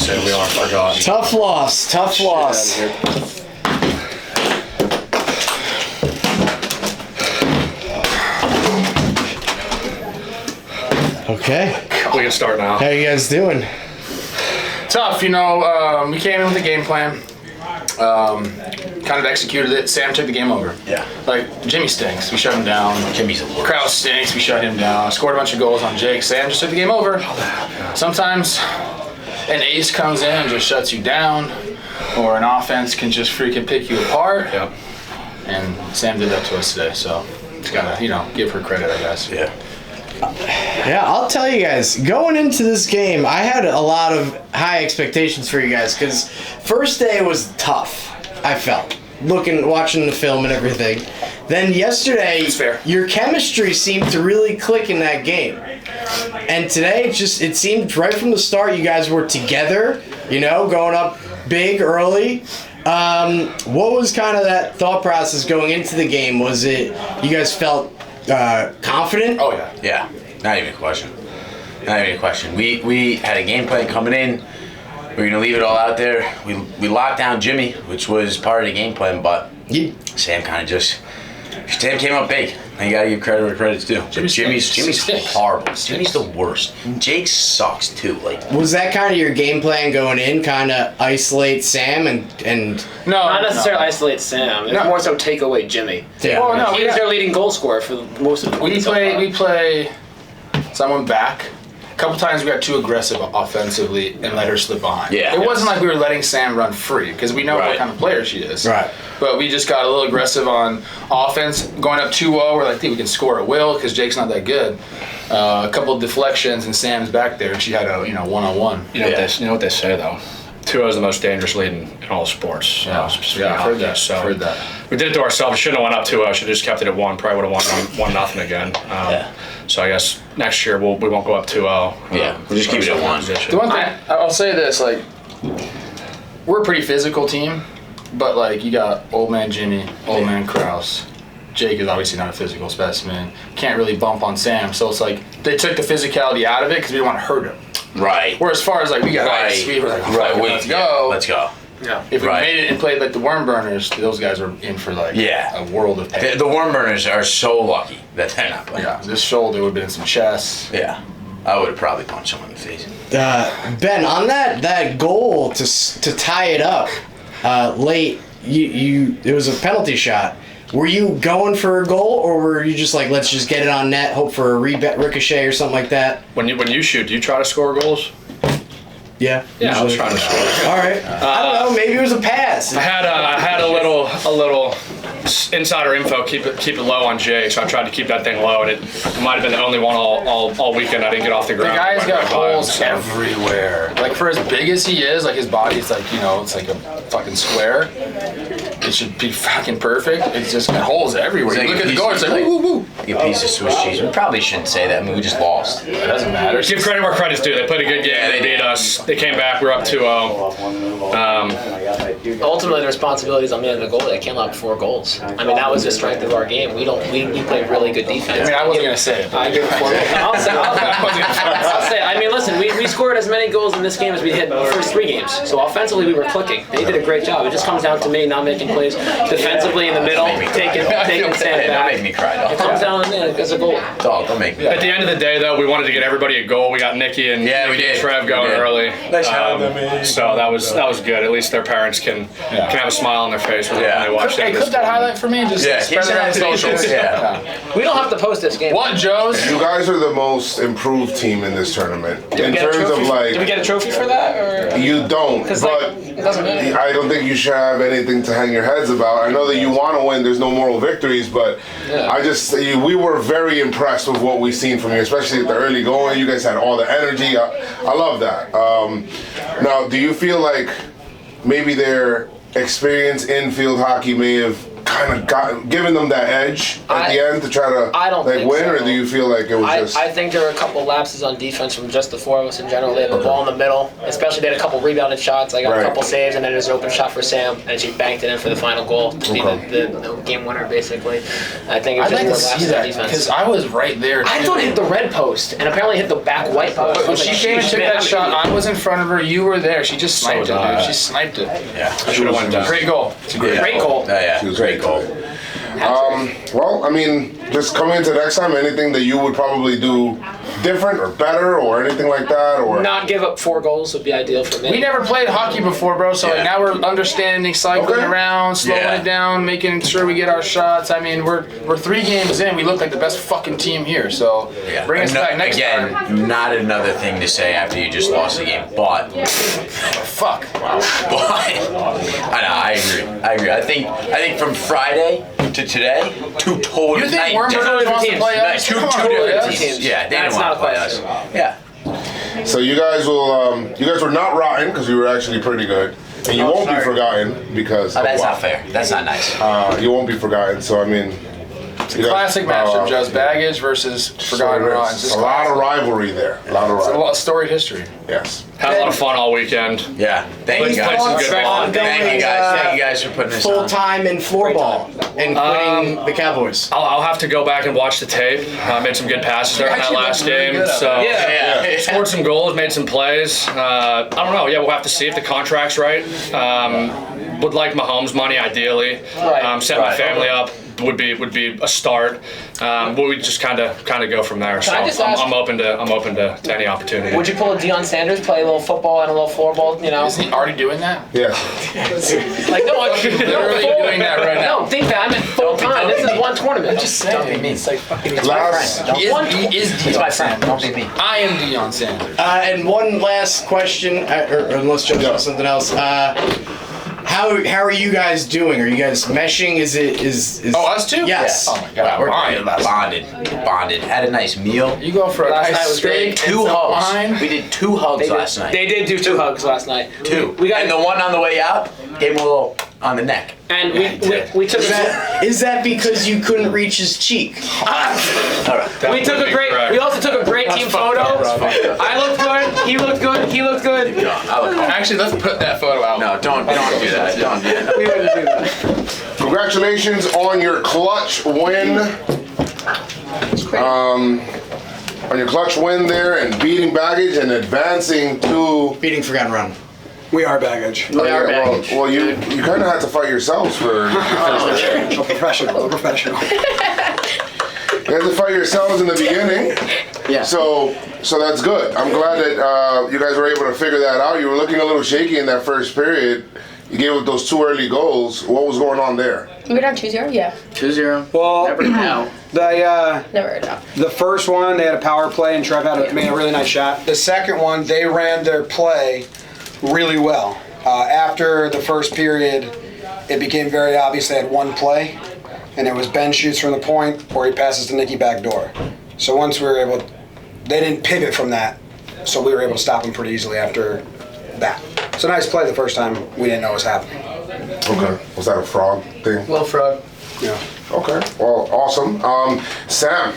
said, we aren't forgotten. Tough loss. Tough loss. Okay. We can start now. How you guys doing? Tough, we came in with a game plan. Kind of executed it. Sam took the game over. Yeah. Like, Jimmy stinks. We shut him down. Jimmy's the worst. Kraus stinks. We shut him down. Scored a bunch of goals on Jake. Sam just took the game over. Sometimes an ace comes in and just shuts you down, or an offense can just freaking pick you apart. Yep. And Sam did that to us today, so it's gotta, give her credit, I guess. Yeah. Yeah, I'll tell you guys, going into this game, I had a lot of high expectations for you guys because first day was tough, I felt, watching the film and everything. Then yesterday, your chemistry seemed to really click in that game. And today, it seemed right from the start you guys were together, going up big early. What was kind of that thought process going into the game? Was it you guys felt confident? Oh, yeah. Yeah, not even a question. We had a game plan coming in. We were going to leave it all out there. We locked down Jimmy, which was part of the game plan, but Sam came up big. And you got to give credit where credit's due. Jimmy's horrible. Jimmy's the worst. Jake sucks, too. Was that kind of your game plan going in, kind of isolate Sam and not necessarily isolate Sam. It's more so take away Jimmy. Yeah. Well, no, he's their leading goal scorer for most of the We play someone back. A couple times we got too aggressive offensively and let her slip behind. Yeah. It wasn't like we were letting Sam run free because we know what kind of player she is. Right. But we just got a little aggressive on offense. Going up 2-0, we're like, I think we can score at will because Jake's not that good. A couple of deflections and Sam's back there. She had a one-on-one. You know what they say though. 2-0 is the most dangerous lead in all sports. Yeah, I've heard that. So heard that. We did it to ourselves. We shouldn't have went up 2-0. Should have just kept it at 1. Probably would have won 1-0 again. So I guess next year we won't go up 2-0. Yeah, we'll just keep it at 1. The one thing I'll say this, we're a pretty physical team, but you got old man Jimmy, old man Kraus. Jake is obviously not a physical specimen. Can't really bump on Sam, so it's they took the physicality out of it because we didn't want to hurt him. Right. Whereas as far as we got ice, we were let's go. Let's go. Yeah. If we made it and played the worm burners, those guys are in for a world of pain. The worm burners are so lucky that they're not playing. Yeah, this shoulder would have been in some chest. Yeah. I would have probably punched someone in the face. Ben, on that goal to tie it up late, it was a penalty shot. Were you going for a goal, or were you just let's just get it on net, hope for a ricochet or something like that? When you shoot, do you try to score goals? Yeah. Yeah, I was trying to score. All right. I don't know. Maybe it was a pass. I had a little insider info. Keep it low on Jay, so I tried to keep that thing low, and it might have been the only one all weekend I didn't get off the ground. The guy's got holes everywhere. For as big as he is, his body is it's like a fucking square. It should be fucking perfect. It's just got holes everywhere. You look at the goal, it's woo, woo, woo. Like a piece of Swiss cheese. We probably shouldn't say that. I mean, we just lost. It doesn't matter. Give credit where credit's due. They played a good game. They beat us. They came back. We're up 2-0. Ultimately, the responsibility is on me and the goalie. I can't allow 4 goals. I mean, that was the strength of our game. We played really good defense. I wasn't gonna say it. I'll say. I mean, listen, we scored as many goals in this game as we hit in the first 3 games. So offensively, we were clicking. They did a great job. It just comes down to me not making plays defensively in the middle, taking Sam back. Don't make me cry, dog. It comes down to me as a goal. Dog, don't make me cry. At the end of the day, though, we wanted to get everybody a goal. We got Nikki and Trev going early. So that was good. At least their parents can have a smile on their face when they watch that. Hey, clip that highlight for me and just spread it on socials. We don't have to post this game. What, Joes? You guys are the most improved team in this tournament. In terms of did we get a trophy for that? Or? You don't, but it doesn't matter. I don't think you should have anything to hang your heads about. I know that you want to win. There's no moral victories, but we were very impressed with what we've seen from you, especially at the early going. You guys had all the energy. I love that. Now, do you feel like maybe their experience in field hockey may have kind of giving them that edge at the end to try to win, or do you feel like it was just? I think there were a couple lapses on defense from just the four of us in general. They had the ball in the middle, especially they had a couple rebounded shots. I got a couple saves, and then there's an open shot for Sam, and she banked it in for the final goal to be the game winner, basically. I think it was just more lapses on defense. Because I was right there. I thought it hit the red post, and apparently hit the back white post. But when she came and took that shot, I was in front of her. You were there. She just sniped it, dude. She sniped it. Yeah. I should have went down. Great goal. It's a great goal. Yeah. Great goal. Well, I mean, just coming into next time, anything that you would probably do different or better or anything like that, or not give up 4 goals would be ideal for me. We never played hockey before, bro. So like now we're understanding, cycling around, slowing it down, making sure we get our shots. I mean, we're 3 games in. We look like the best fucking team here. So bring us back next time. Again, not another thing to say after you just lost the game, but fuck. Wow. But I agree. I think from Friday to today, 2 total. You think Wormwood wants to play us? Two different teams. Yeah, they didn't want to play us. Yeah. So you guys were not rotten because you were actually pretty good, and you won't be forgotten because. That's not fair. That's not nice. You won't be forgotten. So I mean. Classic matchup, just baggage versus forgotten runs. A lot of rivalry there. A lot of storied history. Yes. Had a lot of fun all weekend. Yeah. Thank you guys. Thank you guys for putting this on. Full time in floorball and quitting the Cowboys. I'll have to go back and watch the tape. Made some good passes there in that last game. So scored some goals, made some plays. I don't know. Yeah, we'll have to see if the contract's right. Would like Mahomes money ideally. Set my family up. Would be a start. We just kind of go from there. So I'm open to any opportunity. Would you pull a Deion Sanders, play a little football and a little floorball? You know, isn't he already doing that? Yes. Like no, I'm literally doing that right now. No, think that I'm at full time. This is one tournament. I'm just saying. Don't be mean. It's like fucking. It's Last, my friend. He is Deion Sanders. Don't be me. I am Deion Sanders. And one last question, or unless Joe's got something else. How are you guys doing? Are you guys meshing? Is us too? Yes. Oh my god. We're bonded. Had a nice meal. You go for a nice steak. 2 hugs. We did 2 hugs last night. They did do 2 hugs last night. 2. And the one on the way out gave him a little on the neck. And we took Is that because you couldn't reach his cheek? We also took a great team photo. I looked good. He looked good. He looked good. Actually, let's put that photo out. No, don't do that. Don't do that. We wouldn't do that. Congratulations on your clutch win. On your clutch win there and beating baggage and advancing to Beating Forgotten Run. We are baggage. We are baggage. Well, you kind of had to fight yourselves for. A professional. You had to fight yourselves in the beginning. Yeah. So that's good. I'm glad that you guys were able to figure that out. You were looking a little shaky in that first period. You gave up those 2 early goals. What was going on there? We were down 2-0? Yeah. 2-0. Well, Never know. Never know. the first one, they had a power play, and Trev made a really nice shot. The second one, they ran their play really well. After the first period, it became very obvious they had one play, and it was Ben shoots from the point, or he passes to Nikki back door. So once we were able, they didn't pivot from that, so we were able to stop them pretty easily after that. It's a nice play the first time we didn't know what was happening. Okay. Was that a frog thing? Little frog. Yeah. Okay. Well, awesome. Sam.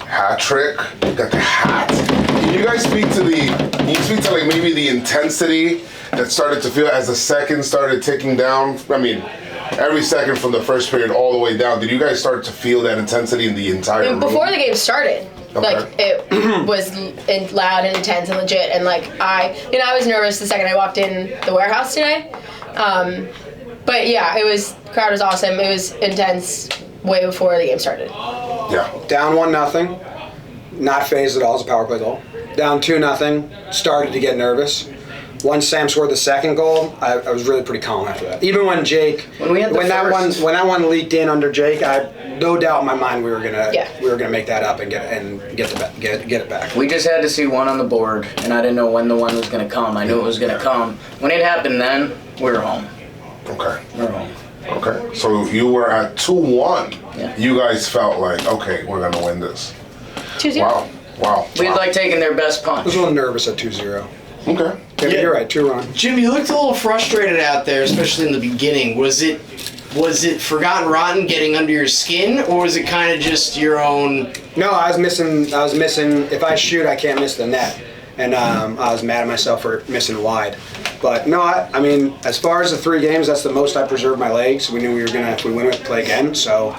Hat trick. You got the hat. Can you guys speak to like maybe the intensity that started to feel as the seconds started ticking down? I mean, every second from the first period all the way down. Did you guys start to feel that intensity in the entire room? Before the game started. Okay. Like, it was loud and intense and legit, and like I was nervous the second I walked in the warehouse today. But yeah, the crowd was awesome. It was intense way before the game started. Yeah. Down 1-0, not phased at all. It's a power play goal. Down 2-0, started to get nervous. Once Sam scored the second goal, I was really pretty calm after that. Even when Jake, when that one leaked in under Jake, I no doubt in my mind we were gonna make that up and get it back. We just had to see one on the board, and I didn't know when the one was gonna come. I knew it was gonna come. When it happened, then we were home. Okay. We were home. Okay. So you were at 2-1. Yeah. You guys felt like, okay, we're gonna win this. 2-0. Wow. We had like taken their best I was punch. a little nervous at 2-0. Okay. Yeah, you're right, 2-1. Jim, you looked a little frustrated out there, especially in the beginning. Was it was it Forgotten Rotten getting under your skin, or was it kind of just your own? No, I was missing. If I shoot, I can't miss the net, and I was mad at myself for missing wide. But no, I mean, as far as the 3 games, that's the most I preserved my legs. We knew we were gonna, if we win, we would play again. So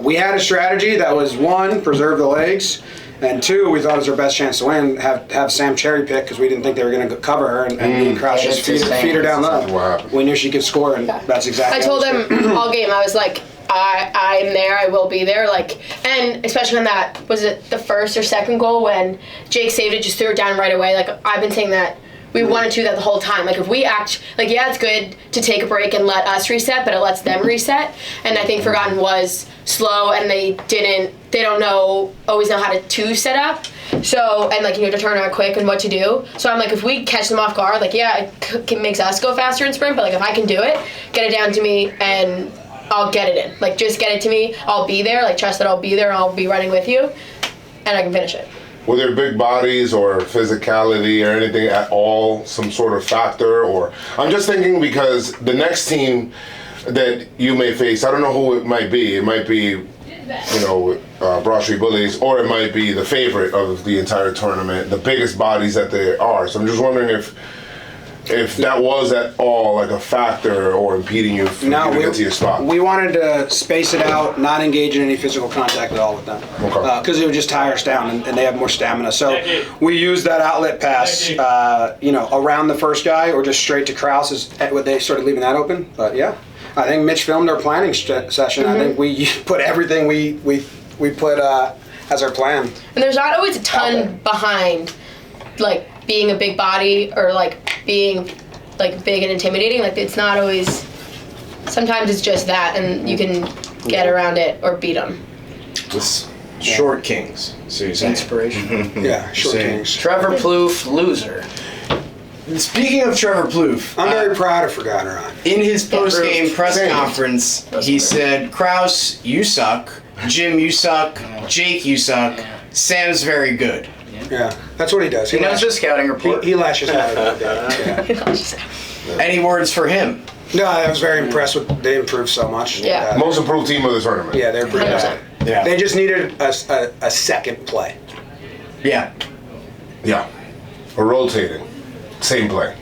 we had a strategy that was 1, preserve the legs. And 2, we thought it was our best chance to win. Have Sam cherry pick because we didn't think they were going to cover her, and me and Crouch just feed her down low. We knew she could score, and that's exactly. I told them all game. I was like, I'm there. I will be there. Like, and especially on that, was it the first or second goal when Jake saved it, just threw it down right away. Like I've been saying that. We wanted to do that the whole time. Like if we act, like yeah, it's good to take a break and let us reset, but it lets them reset. And I think Forgotten was slow, and they don't always know how to set up. So, and like, to turn around quick and what to do. So I'm like, if we catch them off guard, like yeah, it makes us go faster in sprint, but like if I can do it, get it down to me and I'll get it in. Like just get it to me, I'll be there, like trust that I'll be there and I'll be running with you and I can finish it. Were there big bodies or physicality or anything at all, some sort of factor? Or I'm just thinking because the next team that you may face, I don't know who it might be. It might be, Broad Street Bullies, or it might be the favorite of the entire tournament, the biggest bodies that they are. So I'm just wondering if that was at all like a factor or impeding you from getting into your spot. We wanted to space it out, not engage in any physical contact at all with them. Because it would just tire us down, and they have more stamina. So we used that outlet pass, around the first guy or just straight to Krause. They started leaving that open. But yeah, I think Mitch filmed our planning session. Mm-hmm. I think we put everything we put as our plan. And there's not always a ton behind, like, being a big body or like being like big and intimidating. Like it's not always, sometimes it's just that and you can get around it or beat them. It's short kings, so you're saying. Inspiration. Yeah, short kings. Trevor Plouffe, loser. Speaking of Trevor Plouffe, I'm very proud of Forgotten Rotten. In his post-game press conference, he said, Krause, you suck. Jim, you suck. Jake, you suck. Sam's very good. Yeah, that's what he does. He knows his scouting report. He lashes out at it. Any words for him? No, I was very impressed with. They improved so much. Yeah. Most improved team of the tournament. Yeah, they're pretty bad. Yeah. They just needed a second play. Yeah. Yeah. Or rotating. Same play.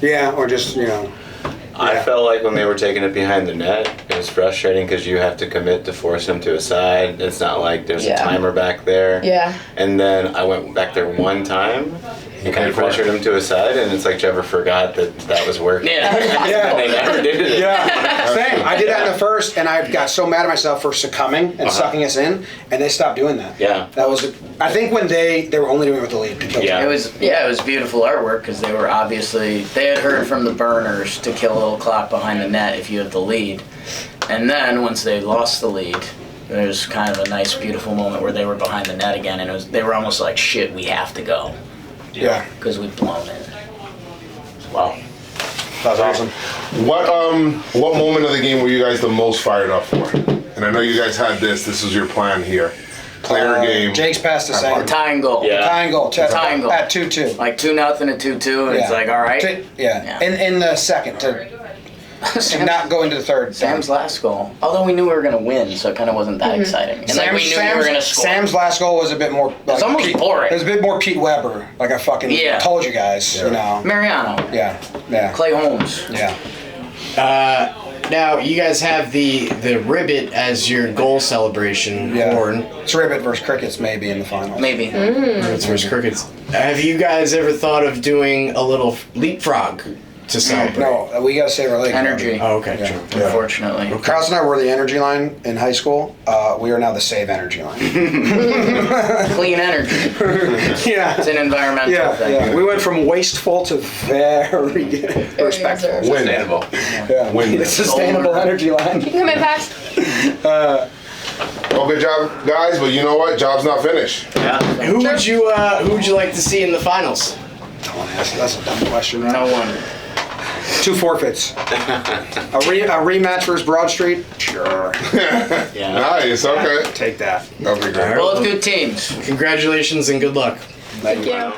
Yeah, or just, I felt like when they were taking it behind the net, it was frustrating because you have to commit to force them to a side. It's not like there's a timer back there. Yeah. And then I went back there one time and kind of pressured him to a side, and it's like Trevor forgot that was working. Yeah. And they never did it. Yeah. Same. I did that in the first, and I got so mad at myself for succumbing and sucking us in, and they stopped doing that. Yeah. That was, I think when they were only doing it with the lead. Yeah. It was beautiful artwork because they had heard from the burners to kill a little clock behind the net if you have the lead. And then once they lost the lead, there was kind of a nice, beautiful moment where they were behind the net again, and they were almost like, shit, we have to go. Yeah. Because we've blown it. Wow. That was awesome. What moment of the game were you guys the most fired up for? And I know you guys had this was your plan here. Player game. Jake's passed the same. Tying goal. Yeah. Tying goal. Tying goal. At 2-2. Like 2-0 and 2-2, and it's like, all right. Yeah. In the second, to not go into the third. Sam's last goal. Although we knew we were going to win, so it kind of wasn't that exciting. And we knew we were going to score. Sam's last goal was a bit more. It was almost boring. It was a bit more Pete Weber. Like I fucking told you guys, Mariano. Yeah. Clay Holmes. Yeah. Now you guys have the ribbit as your goal celebration horn. It's ribbit versus crickets maybe in the final. Maybe. Ribbits versus crickets. Have you guys ever thought of doing a little leapfrog to celebrate? No, we gotta save our leg. Energy. Oh, okay. Yeah. True. Unfortunately. Krause and I were the energy line in high school. We are now the save energy line. Clean energy. Yeah. It's an environmental thing. Yeah. We went from wasteful to very respectful. Sustainable. Yeah. Win. Sustainable energy line. You can come in, Pax. Well, good job, guys, but you know what? Job's not finished. Yeah. Who would you like to see in the finals? Don't want to ask. That's a dumb question. Right? No one. 2 forfeits. a rematch versus Broad Street? Sure. Yeah. Nice, okay. Take that. That'll be great. Both good teams. Congratulations and good luck. Thank you.